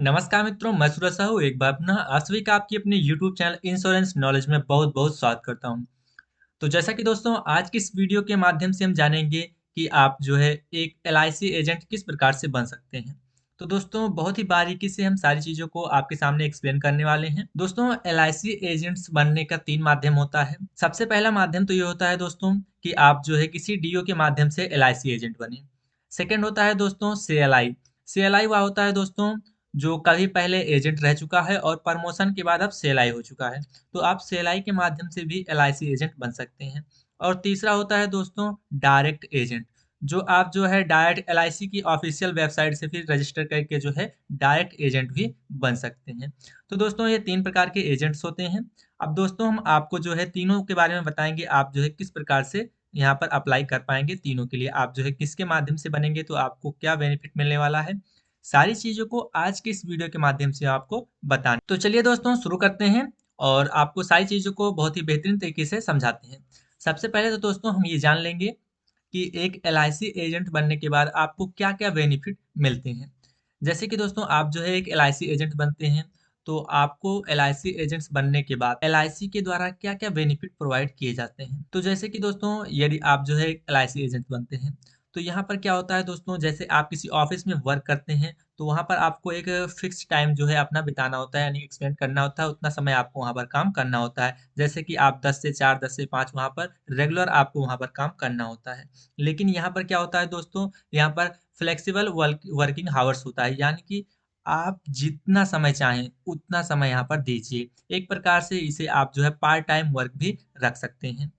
नमस्कार मित्रों, मैं सूरज साहू एक बार पुनः आप सभी का आपकी अपने यूट्यूब चैनल इंश्योरेंस नॉलेज में बहुत-बहुत स्वागत करता हूं। तो जैसा कि दोस्तों आज की इस वीडियो के माध्यम से हम जानेंगे कि आप जो है एक एलआईसी एजेंट किस प्रकार से बन सकते हैं। तो दोस्तों बहुत ही बारीकी से हम सारी चीज़ों को आपके सामने एक्सप्लेन करने वाले हैं। दोस्तों एलआईसी एजेंट्स बनने का 3 माध्यम होता है। सबसे पहला माध्यम तो ये होता है दोस्तों कि आप जो है किसी डीओ के माध्यम से एलआईसी एजेंट बने। सेकंड होता है दोस्तों सीएलआई। सीएलआई वह होता है दोस्तों जो कभी पहले एजेंट रह चुका है और प्रमोशन के बाद अब सेलाई हो चुका है। तो आप सेलाई के माध्यम से भी एलआईसी एजेंट बन सकते हैं। और तीसरा होता है दोस्तों डायरेक्ट एजेंट, जो आप जो है डायरेक्ट एलआईसी की ऑफिशियल वेबसाइट से फिर रजिस्टर करके जो है डायरेक्ट एजेंट भी बन सकते हैं। तो दोस्तों ये 3 प्रकार के एजेंट्स होते हैं। अब दोस्तों हम आपको जो है तीनों के बारे में बताएँगे, आप जो है किस प्रकार से यहाँ पर अप्लाई कर पाएँगे तीनों के लिए। आप जो है किसके माध्यम से बनेंगे तो आपको क्या बेनिफिट मिलने वाला है। सारी चीज़ों को आज के इस वीडियो के माध्यम से आपको बताने तो चलिए दोस्तों शुरू करते हैं और आपको सारी चीज़ों को बहुत ही बेहतरीन तरीके से समझाते हैं। सबसे पहले तो दोस्तों हम ये जान लेंगे कि एक एलआईसी एजेंट बनने के बाद आपको क्या-क्या बेनिफिट मिलते हैं। जैसे कि दोस्तों आप जो है एक एलआईसी एजेंट बनते हैं, तो आपको एलआईसी एजेंट्स बनने के बाद एलआईसी के द्वारा क्या-क्या बेनिफिट प्रोवाइड किए जाते हैं। तो जैसे कि दोस्तों यदि आप जो है एक एलआईसी एजेंट बनते हैं, तो यहाँ पर क्या होता है दोस्तों जैसे आप किसी ऑफ़िस में वर्क करते हैं, तो वहाँ पर आपको एक फ़िक्स टाइम जो है अपना बिताना होता है यानी स्पेंड करना होता है, उतना समय आपको वहाँ पर काम करना होता है। जैसे कि आप 10 से 4, 10 से 5 वहाँ पर रेगुलर आपको वहाँ पर काम करना होता है। लेकिन यहाँ पर क्या होता है दोस्तों, यहाँ पर फ्लेक्सिबल वर्किंग हावर्स होता है, यानी कि आप जितना समय चाहें, उतना समय यहाँ पर दीजिए। एक प्रकार से इसे आप जो है पार्ट टाइम वर्क भी रख सकते हैं।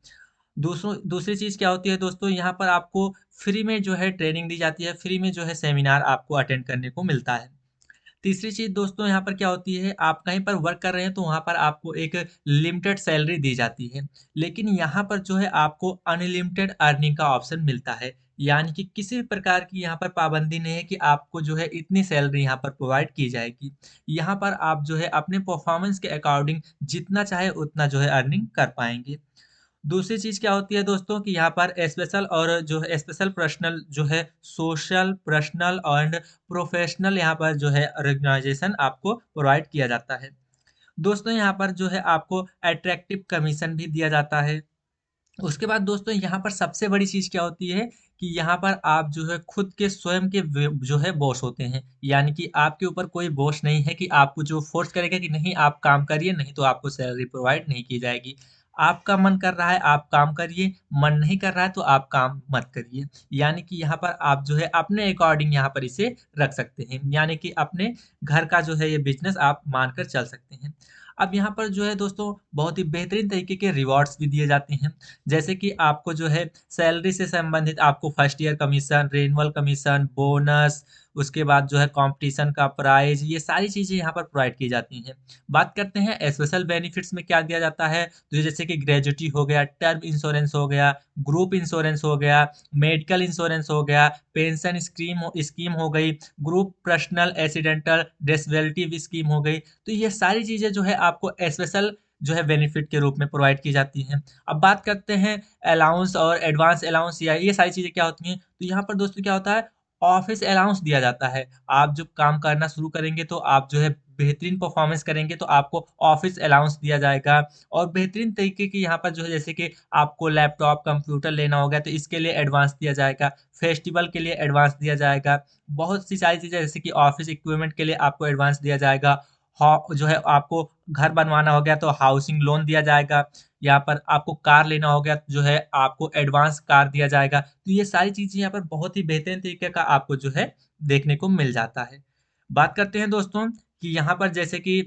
दूसरी चीज़ क्या होती है दोस्तों, यहाँ पर आपको फ्री में जो है ट्रेनिंग दी जाती है, फ्री में जो है सेमिनार आपको अटेंड करने को मिलता है। तीसरी चीज़ दोस्तों यहाँ पर क्या होती है, आप कहीं पर वर्क कर रहे हैं तो वहाँ पर आपको एक लिमिटेड सैलरी दी जाती है। लेकिन यहाँ पर जो है आपको अनलिमिटेड अर्निंग का ऑप्शन मिलता है। यानी कि किसी भी प्रकार की यहाँ पर पाबंदी नहीं है कि आपको जो है इतनी सैलरी यहाँ पर प्रोवाइड की जाएगी। यहाँ पर आप जो है अपने परफॉर्मेंस के अकॉर्डिंग जितना चाहे उतना जो है अर्निंग कर पाएँगे। दूसरी चीज़ क्या होती है दोस्तों कि यहाँ पर स्पेशल और जो है स्पेशल पर्सनल जो है सोशल, पर्सनल एंड प्रोफेशनल यहाँ पर जो है रिकॉग्नाइजेशन आपको प्रोवाइड किया जाता है। दोस्तों यहाँ पर जो है आपको अट्रैक्टिव कमीशन भी दिया जाता है। उसके बाद दोस्तों यहाँ पर सबसे बड़ी चीज़ क्या होती है कि यहाँ पर आप जो है खुद के स्वयं के जो है बॉस होते हैं। यानी कि आपके ऊपर कोई बॉस नहीं है कि आपको जो फ़ोर्स करेगा कि नहीं आप काम करिए, नहीं तो आपको सैलरी प्रोवाइड नहीं की जाएगी। आपका मन कर रहा है आप काम करिए, मन नहीं कर रहा है तो आप काम मत करिए। यानी कि यहाँ पर आप जो है अपने अकॉर्डिंग यहाँ पर इसे रख सकते हैं। यानी कि अपने घर का जो है ये बिज़नेस आप मानकर चल सकते हैं। अब यहाँ पर जो है दोस्तों बहुत ही बेहतरीन तरीके के रिवार्ड्स भी दिए जाते हैं। जैसे कि आपको जो है सैलरी से संबंधित आपको first year commission, renewal commission, bonus, उसके बाद जो है कॉम्पिटिशन का प्राइज़, ये सारी चीज़ें यहाँ पर प्रोवाइड की जाती हैं। बात करते हैं स्पेशल बेनिफिट्स में क्या दिया जाता है, तो जैसे कि ग्रेच्युटी हो गया, टर्म इंश्योरेंस हो गया, ग्रुप इंश्योरेंस हो गया, मेडिकल इंश्योरेंस हो गया, पेंशन स्कीम स्कीम हो गई, group personal accidental disability scheme हो गई। तो ये सारी चीज़ें जो है आपको स्पेशल जो है बेनिफिट के रूप में प्रोवाइड की जाती हैं। अब बात करते हैं अलाउंस और एडवांस अलाउंस या ये सारी चीज़ें क्या होती हैं, तो यहाँ पर दोस्तों क्या होता है ऑफ़िस अलाउंस दिया जाता है। आप जब काम करना शुरू करेंगे तो आप जो है बेहतरीन परफ़ॉर्मेंस करेंगे तो आपको ऑफ़िस अलाउंस दिया जाएगा और बेहतरीन तरीके की यहाँ पर जो है जैसे कि आपको लैपटॉप, कंप्यूटर लेना होगा तो इसके लिए एडवांस दिया जाएगा, फेस्टिवल के लिए एडवांस दिया जाएगा। बहुत सी सारी चीज़ें जैसे कि ऑफ़िस इक्विपमेंट के लिए आपको एडवांस दिया जाएगा। जो है आपको घर बनवाना हो गया तो हाउसिंग लोन दिया जाएगा। यहाँ पर आपको कार लेना हो गया तो जो है आपको एडवांस कार दिया जाएगा। तो ये सारी चीज़ें यहाँ पर बहुत ही बेहतरीन तरीके का आपको जो है देखने को मिल जाता है। बात करते हैं दोस्तों कि यहाँ पर जैसे कि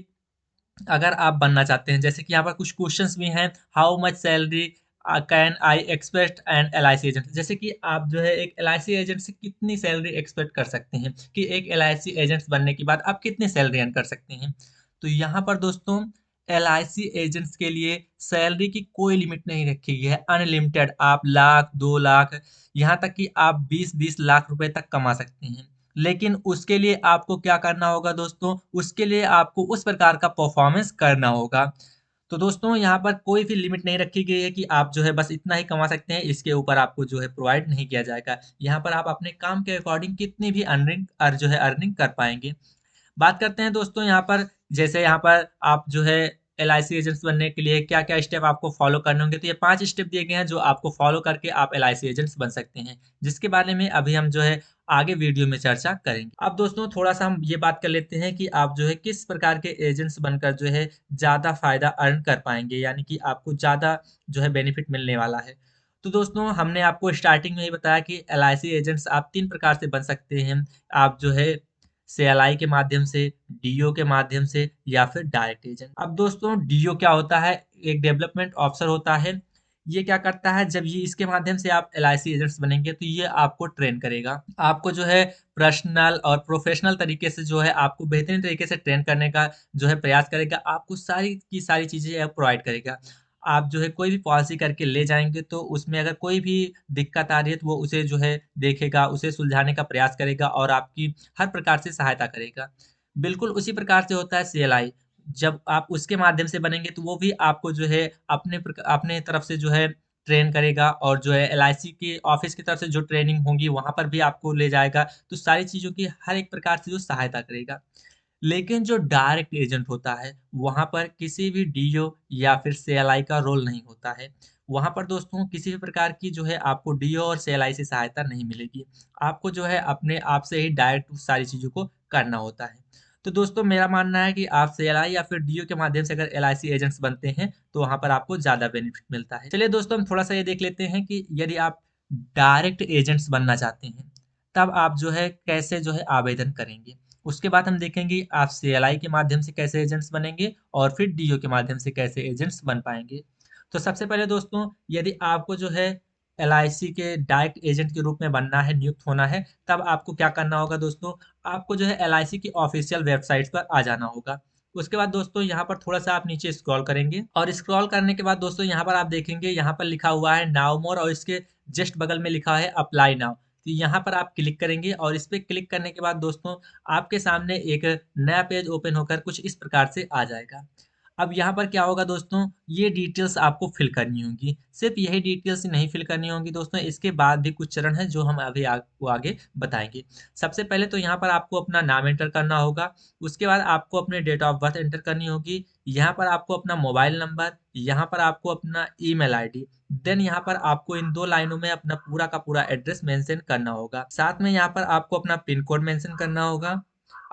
अगर आप बनना चाहते हैं, जैसे कि यहाँ पर कुछ क्वेश्चंस भी हैं, how much salary can I expect an LIC agent? जैसे कि आप जो है एक एलआईसी एजेंट से कितनी सैलरी एक्सपेक्ट कर सकते हैं कि एक एलआईसी एजेंट बनने के बाद आप कितनी सैलरी अर्न कर सकते हैं? तो यहाँ पर दोस्तों एलआईसी एजेंट्स के लिए सैलरी की कोई लिमिट नहीं रखी गई है, अनलिमिटेड आप लाख, 2 लाख, यहाँ तक कि आप 20-20 लाख रुपए तक कमा सकते हैं। लेकिन उसके लिए आपको क्या करना होगा दोस्तों, उसके लिए आपको उस प्रकार का परफ़ॉर्मेंस करना होगा। तो दोस्तों यहाँ पर कोई भी लिमिट नहीं रखी गई है कि आप जो है बस इतना ही कमा सकते हैं, इसके ऊपर आपको जो है प्रोवाइड नहीं किया जाएगा। यहाँ पर आप अपने काम के अकॉर्डिंग कितनी भी अर्निंग जो है अर्निंग कर पाएँगे। बात करते हैं दोस्तों यहाँ पर, जैसे यहाँ पर आप जो है एलआईसी एजेंट्स बनने के लिए क्या-क्या स्टेप आपको फॉलो करने होंगे। तो ये 5 स्टेप दिए गए हैं जो आपको फॉलो करके आप एलआईसी एजेंट्स बन सकते हैं, जिसके बारे में अभी हम जो है आगे वीडियो में चर्चा करेंगे। अब दोस्तों थोड़ा-सा हम ये बात कर लेते हैं कि आप जो है किस प्रकार के एजेंट्स बनकर जो है ज़्यादा फ़ायदा अर्न कर पाएँगे, यानी कि आपको ज़्यादा जो है बेनिफिट मिलने वाला है। तो दोस्तों हमने आपको स्टार्टिंग में ही बताया कि एलआईसी एजेंट्स आप 3 प्रकार से बन सकते हैं। आप जो है सीएलआई के माध्यम से, डीओ के माध्यम से या फिर डायरेक्ट एजेंट। अब दोस्तों डीओ क्या होता है? एक डेवलपमेंट ऑफिसर होता है। ये क्या करता है, जब ये इसके माध्यम से आप एलआईसी एजेंट्स बनेंगे तो ये आपको ट्रेन करेगा। आपको जो है पर्सनल और प्रोफेशनल तरीके से जो है आपको बेहतरीन तरीके से ट्रेन करने का जो है प्रयास करेगा। आपको सारी की सारी चीज़ें प्रोवाइड करेगा। आप जो है कोई भी पॉलिसी करके ले जाएँगे तो उसमें अगर कोई भी दिक्कत आ रही है तो वो उसे जो है देखेगा, उसे सुलझाने का प्रयास करेगा और आपकी हर प्रकार से सहायता करेगा। बिल्कुल उसी प्रकार से होता है सीएलआई। जब आप उसके माध्यम से बनेंगे तो वो भी आपको जो है अपने तरफ से जो है ट्रेन करेगा और जो है एलआईसी के ऑफ़िस की तरफ से जो ट्रेनिंग होंगी वहाँ पर भी आपको ले जाएगा। तो सारी चीज़ों की हर एक प्रकार से जो सहायता करेगा। लेकिन जो डायरेक्ट एजेंट होता है, वहाँ पर किसी भी डीओ या फिर सीएलआई का रोल नहीं होता है। वहाँ पर दोस्तों किसी भी प्रकार की जो है आपको डीओ और सीएलआई से सहायता नहीं मिलेगी। आपको जो है अपने आप से ही डायरेक्ट सारी चीज़ों को करना होता है। तो दोस्तों मेरा मानना है कि आप सीएलआई या फिर डीओ के माध्यम से अगर एलआईसी एजेंट्स बनते हैं, तो वहाँ पर आपको ज़्यादा बेनिफिट मिलता है। चलिए दोस्तों हम थोड़ा-सा ये देख लेते हैं कि यदि आप डायरेक्ट एजेंट्स बनना चाहते हैं, तब आप जो है कैसे जो है आवेदन करेंगे। उसके बाद हम देखेंगे आप सीएलआई के माध्यम से कैसे एजेंट्स बनेंगे और फिर डीओ के माध्यम से कैसे एजेंट्स बन पाएँगे। तो सबसे पहले दोस्तों यदि आपको जो है एलआईसी के डायरेक्ट एजेंट के रूप में बनना है, नियुक्त होना है, तब आपको क्या करना होगा दोस्तों, आपको जो है एलआईसी की ऑफ़िशियल वेबसाइट्स पर आ जाना होगा। उसके बाद दोस्तों यहाँ पर थोड़ा-सा आप नीचे स्क्रॉल करेंगे और स्क्रॉल करने के बाद दोस्तों यहाँ पर आप देखेंगे यहाँ पर लिखा हुआ है नाउ मोर और इसके जस्ट बगल में लिखा है अप्लाई नाउ। तो यहाँ पर आप क्लिक करेंगे और इस पे क्लिक करने के बाद दोस्तों आपके सामने एक नया पेज ओपन होकर कुछ इस प्रकार से आ जाएगा। अब यहाँ पर क्या होगा दोस्तों, ये डिटेल्स आपको फिल करनी होंगी। सिर्फ़ यही डिटेल्स नहीं फिल करनी होंगी दोस्तों, इसके बाद भी कुछ चरण हैं जो हम अभी आपको आगे बताएँगे। सबसे पहले तो यहाँ पर आपको अपना नाम एंटर करना होगा, उसके बाद आपको अपने डेट ऑफ बर्थ एंटर करनी होगी, यहाँ पर आपको अपना मोबाइल नंबर, यहाँ पर आपको अपना ईमेल आईडी, देन यहाँ पर आपको इन 2 लाइनों में अपना पूरा का पूरा एड्रेस मेंशन करना होगा। साथ में यहाँ पर आपको अपना पिन कोड मेंशन करना होगा।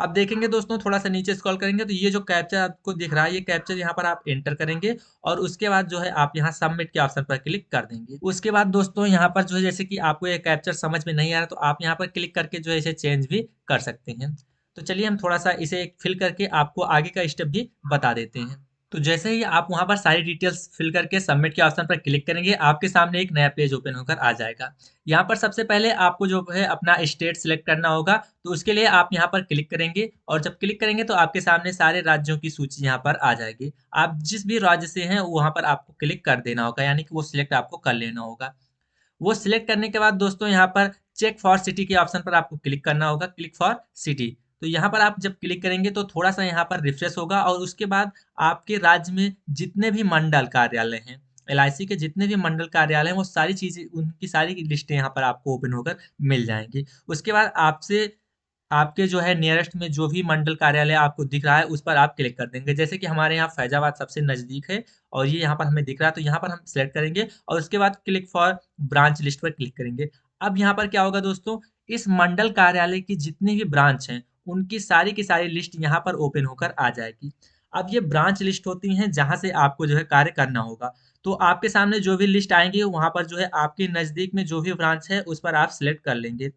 अब देखेंगे दोस्तों थोड़ा-सा नीचे स्क्रॉल करेंगे तो ये जो कैप्चा आपको दिख रहा है, ये कैप्चा यहाँ पर आप एंटर करेंगे और उसके बाद जो है आप यहाँ सबमिट के ऑप्शन पर क्लिक कर देंगे। उसके बाद दोस्तों यहाँ पर जो है जैसे कि आपको ये कैप्चर समझ में नहीं आ रहा तो आप यहाँ पर क्लिक करके जो है इसे चेंज भी कर सकते हैं। तो चलिए हम थोड़ा-सा इसे फिल करके आपको आगे का स्टेप भी बता देते हैं। तो जैसे ही आप वहाँ पर सारी डिटेल्स फिल करके सबमिट के ऑप्शन पर क्लिक करेंगे, आपके सामने एक नया पेज ओपन होकर आ जाएगा। यहाँ पर सबसे पहले आपको जो है अपना स्टेट सिलेक्ट करना होगा, तो उसके लिए आप यहाँ पर क्लिक करेंगे और जब क्लिक करेंगे तो आपके सामने सारे राज्यों की सूची यहाँ पर आ जाएगी। आप जिस भी राज्य से हैं, वहाँ पर आपको क्लिक कर देना होगा, यानी कि वो सिलेक्ट आपको कर लेना होगा। वो सिलेक्ट करने के बाद दोस्तों यहाँ पर चेक फॉर सिटी के ऑप्शन पर आपको क्लिक करना होगा, क्लिक फॉर सिटी। तो यहाँ पर आप जब क्लिक करेंगे तो थोड़ा-सा यहाँ पर रिफ्रेश होगा और उसके बाद आपके राज्य में जितने भी मंडल कार्यालय हैं, एलआईसी के जितने भी मंडल कार्यालय हैं, वो सारी चीज़ें उनकी सारी की लिस्टें यहाँ पर आपको ओपन होकर मिल जाएँगी। उसके बाद आपसे आपके जो है नियरेस्ट में जो भी मंडल कार्यालय आपको दिख रहा है, उस पर आप क्लिक कर देंगे। जैसे कि हमारे यहाँ फैज़ाबाद सबसे नज़दीक है और ये यहाँ पर हमें दिख रहा है, तो यहाँ पर हम सेलेक्ट करेंगे और उसके बाद क्लिक फॉर ब्रांच लिस्ट पर क्लिक करेंगे। अब यहाँ पर क्या होगा दोस्तों, इस मंडल कार्यालय की जितनी भी ब्रांच हैं, उनकी सारी की सारी लिस्ट यहाँ पर ओपन होकर आ जाएगी। अब ये ब्रांच लिस्ट होती हैं, जहाँ से आपको जो है कार्य करना होगा। तो आपके सामने जो भी लिस्ट आएँगी, वहाँ पर जो है आपके नज़दीक में जो भी ब्रांच है, उस पर आप सेलेक्ट कर लेंगे।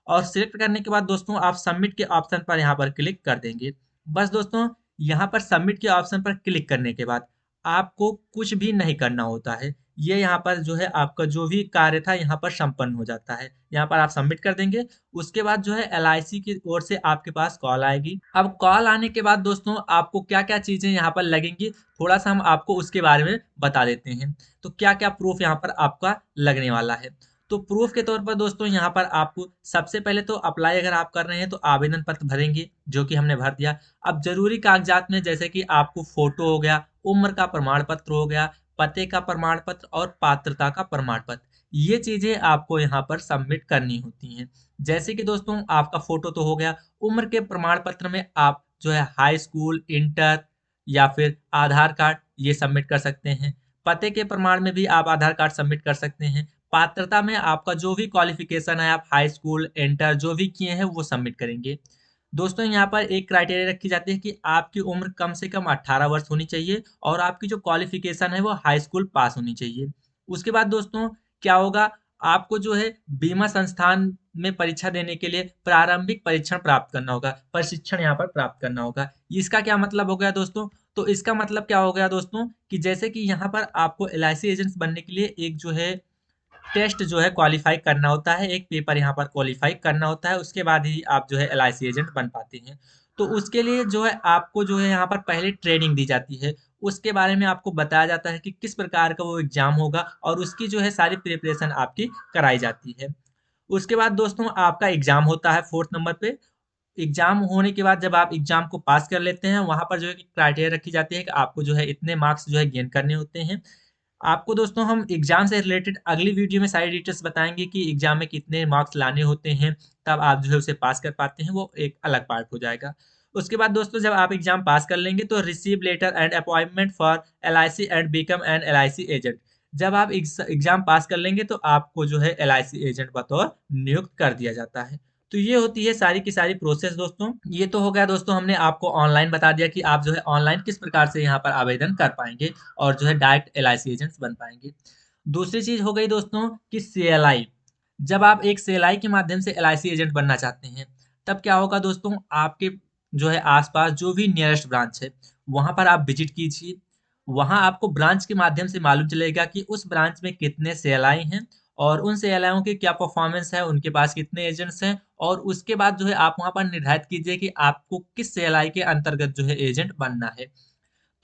और सिलेक्ट करने के बाद दोस्तों आप सबमिट के ऑप्शन पर यहाँ पर क्लिक कर देंगे। बस दोस्तों यहाँ पर सबमिट के ऑप्शन पर क्लिक करने के बाद आपको कुछ भी नहीं करना होता है। ये यहाँ पर जो है आपका जो भी कार्य था यहाँ पर संपन्न हो जाता है। यहाँ पर आप सबमिट कर देंगे, उसके बाद जो है एलआईसी की ओर से आपके पास कॉल आएगी। अब कॉल आने के बाद दोस्तों आपको क्या-क्या चीज़ें यहाँ पर लगेंगी, थोड़ा-सा हम आपको उसके बारे में बता देते हैं। तो क्या-क्या प्रूफ़ यहाँ पर आपका लगने वाला है। तो प्रूफ के तौर पर दोस्तों यहाँ पर आपको सबसे पहले तो अप्लाई अगर आप कर रहे हैं तो आवेदन पत्र भरेंगे, जो कि हमने भर दिया। अब ज़रूरी कागज़ात में जैसे कि आपको फ़ोटो हो गया, उम्र का प्रमाण पत्र हो गया, पते का प्रमाण पत्र और पात्रता का प्रमाण पत्र। ये चीज़ें आपको यहाँ पर सबमिट करनी होती हैं। जैसे कि दोस्तों आपका फ़ोटो तो हो गया, उम्र के प्रमाण पत्र में आप जो है हाई स्कूल, इंटर या फिर आधार कार्ड ये सबमिट कर सकते हैं। पते के प्रमाण में भी आप आधार कार्ड सबमिट कर सकते हैं। पात्रता में आपका जो भी क्वालिफिकेशन है, आप हाई स्कूल, इंटर जो भी किए हैं वो सबमिट करेंगे। दोस्तों यहाँ पर एक क्राइटेरिया रखी जाती है कि आपकी उम्र कम से कम 18 वर्ष होनी चाहिए और आपकी जो क्वालिफिकेशन है वो हाई स्कूल पास होनी चाहिए। उसके बाद दोस्तों क्या होगा, आपको जो है बीमा संस्थान में परीक्षा देने के लिए प्रारंभिक परीक्षण प्राप्त करना होगा, प्रशिक्षण यहाँ पर प्राप्त करना होगा। इसका क्या मतलब हो गया दोस्तों? तो इसका मतलब क्या हो गया दोस्तों कि जैसे कि यहाँ पर आपको एलआईसी एजेंट्स बनने के लिए एक जो है टेस्ट जो है क्वालीफाई करना होता है, एक पेपर यहाँ पर क्वालीफाई करना होता है, उसके बाद ही आप जो है एलआईसी एजेंट बन पाते हैं। तो उसके लिए जो है आपको जो है यहाँ पर पहले ट्रेनिंग दी जाती है, उसके बारे में आपको बताया जाता है कि किस प्रकार का वो एग्ज़ाम होगा और उसकी जो है सारी प्रिपरेशन आपकी कराई जाती है। उसके बाद दोस्तों आपका एग्ज़ाम होता है 4th नंबर पे। एग्ज़ाम होने के बाद जब आप एग्ज़ाम को पास कर लेते हैं, वहाँ पर जो है कि क्राइटेरिया रखी जाती है कि आपको जो है इतने मार्क्स जो है गेन करने होते हैं। आपको दोस्तों हम एग्ज़ाम से रिलेटेड अगली वीडियो में सारी डिटेल्स बताएँगे कि एग्ज़ाम में कितने मार्क्स लाने होते हैं, तब आप जो है उसे पास कर पाते हैं, वो एक अलग पार्ट हो जाएगा। उसके बाद दोस्तों जब आप एग्ज़ाम पास कर लेंगे तो receive letter and appointment for LIC and become an LIC agent. जब आप एग्ज़ाम पास कर लेंगे तो आपको जो है एलआईसी एजेंट बतौर नियुक्त कर दिया जाता है। तो ये होती है सारी की सारी प्रोसेस दोस्तों। ये तो हो गया दोस्तों, हमने आपको ऑनलाइन बता दिया कि आप जो है ऑनलाइन किस प्रकार से यहाँ पर आवेदन कर पाएँगे और जो है डायरेक्ट एलआईसी एजेंट्स बन पाएँगे। दूसरी चीज़ हो गई दोस्तों कि सीएलआई। जब आप एक सीएलआई के माध्यम से एलआईसी एजेंट बनना चाहते हैं, तब क्या होगा दोस्तों, आपके जो है आस-पास जो भी नियरेस्ट ब्रांच है, वहाँ पर आप विज़िट कीजिए। वहाँ आपको ब्रांच के माध्यम से मालूम चलेगा कि उस ब्रांच में कितने सीएलआई हैं और उन सीएलआईओं की क्या परफ़ॉर्मेंस है, उनके पास कितने एजेंट्स हैं और उसके बाद जो है आप वहाँ पर निर्धारित कीजिए कि आपको किस सीएलआई के अंतर्गत जो है एजेंट बनना है।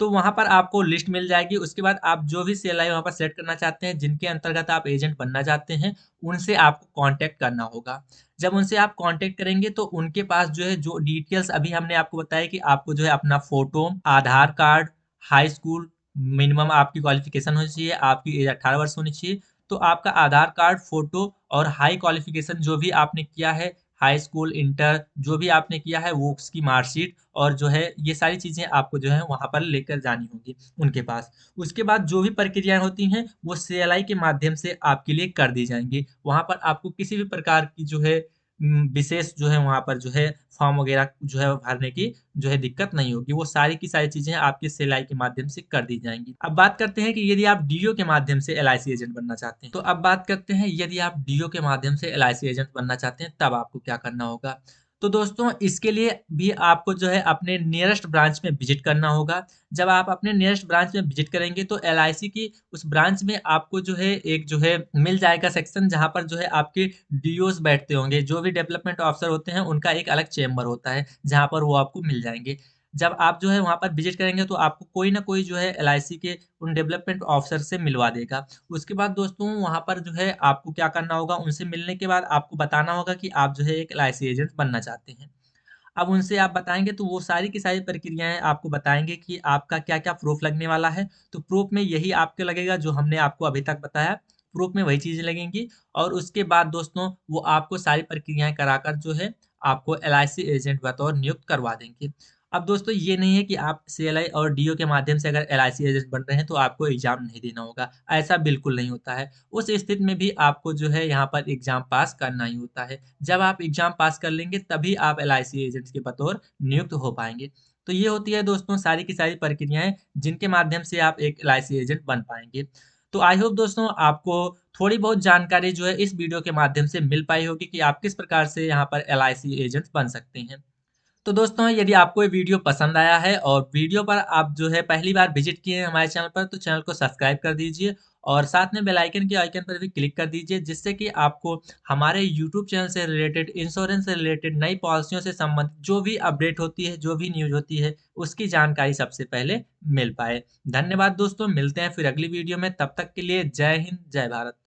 तो वहाँ पर आपको लिस्ट मिल जाएगी, उसके बाद आप जो भी सीएलआई वहाँ पर सेलेक्ट करना चाहते हैं, जिनके अंतर्गत आप एजेंट बनना चाहते हैं, उनसे आपको कॉन्टैक्ट करना होगा। जब उनसे आप कॉन्टैक्ट करेंगे तो उनके पास जो है जो डिटेल्स अभी हमने आपको बताया कि आपको जो है अपना फ़ोटो, आधार कार्ड, हाई स्कूल, मिनिमम आपकी क्वालिफ़िकेशन होनी चाहिए, आपकी एज 18 वर्ष होनी चाहिए। तो आपका आधार कार्ड, फ़ोटो और हाई क्वालिफ़िकेशन जो भी आपने किया है, हाई स्कूल, इंटर जो भी आपने किया है वो उसकी मार्कशीट और जो है ये सारी चीज़ें आपको जो है वहाँ पर लेकर जानी होगी उनके पास। उसके बाद जो भी प्रक्रियाएँ होती हैं वो सीएलआई के माध्यम से आपके लिए कर दी जाएँगी। वहाँ पर आपको किसी भी प्रकार की जो है विशेष जो है वहाँ पर जो है फॉर्म वग़ैरह जो है भरने की जो है दिक्कत नहीं होगी। वो सारी की सारी चीज़ें आपके सीएलआई के माध्यम से कर दी जाएँगी। अब बात करते हैं कि यदि आप डीओ के माध्यम से एलआईसी एजेंट बनना चाहते हैं। तो अब बात करते हैं यदि आप डीओ के माध्यम से एलआईसी एजेंट बनना चाहते हैं तब आपको क्या करना होगा? तो दोस्तों इसके लिए भी आपको जो है अपने नियरेस्ट ब्रांच में विज़िट करना होगा। जब आप अपने नियरेस्ट ब्रांच में विज़िट करेंगे तो एलआईसी की उस ब्रांच में आपको जो है एक जो है मिल जाएगा सेक्शन, जहाँ पर जो है आपके डीओज़ बैठते होंगे। जो भी डेवलपमेंट ऑफिसर होते हैं उनका एक अलग चेंबर होता है, जहाँ पर वो आपको मिल जाएँगे। जब आप जो है वहाँ पर विज़िट करेंगे तो आपको कोई न कोई जो है एलआईसी के उन डेवलपमेंट ऑफिसर से मिलवा देगा। उसके बाद दोस्तों वहाँ पर जो है आपको क्या करना होगा, उनसे मिलने के बाद आपको बताना होगा कि आप जो है एक एलआईसी एजेंट बनना चाहते हैं। अब उनसे आप बताएँगे तो वो सारी की सारी प्रक्रियाएँ आपको बताएँगे कि आपका क्या-क्या प्रूफ़ लगने वाला है। तो प्रूफ़ में यही आपके लगेगा जो हमने आपको अभी तक बताया, प्रूफ़ में वही चीज़ें लगेंगी और उसके बाद दोस्तों वो आपको सारी प्रक्रियाएँ कराकर जो है आपको एलआईसी एजेंट बतौर नियुक्त करवा देंगे। अब दोस्तों ये नहीं है कि आप सीएलआई और डीओ के माध्यम से अगर एलआईसी एजेंट बन रहे हैं तो आपको एग्ज़ाम नहीं देना होगा, ऐसा बिल्कुल नहीं होता है। उस स्थिति में भी आपको जो है यहाँ पर एग्ज़ाम पास करना ही होता है। जब आप एग्ज़ाम पास कर लेंगे तभी आप एलआईसी एजेंट्स के बतौर नियुक्त हो पाएँगे। तो ये होती है दोस्तों सारी की सारी प्रक्रियाएँ जिनके माध्यम से आप एक एलआईसी एजेंट बन पाएँगे। तो आई होप दोस्तों आपको थोड़ी बहुत जानकारी जो है इस वीडियो के माध्यम से मिल पाई होगी कि आप किस प्रकार से यहाँ पर एलआईसी एजेंट्स बन सकते हैं। तो दोस्तों यदि आपको ये वीडियो पसंद आया है और वीडियो पर आप जो है पहली बार विजिट किए हैं हमारे चैनल पर, तो चैनल को सब्सक्राइब कर दीजिए और साथ में बेल आइकन के आइकन पर भी क्लिक कर दीजिए, जिससे कि आपको हमारे यूट्यूब चैनल से रिलेटेड, इंश्योरेंस से रिलेटेड, नई पॉलिसियों से संबंधित जो भी अपडेट होती है, जो भी न्यूज़ होती है, उसकी जानकारी सबसे पहले मिल पाए। धन्यवाद दोस्तों, मिलते हैं फिर अगली वीडियो में, तब तक के लिए जय हिंद, जय भारत।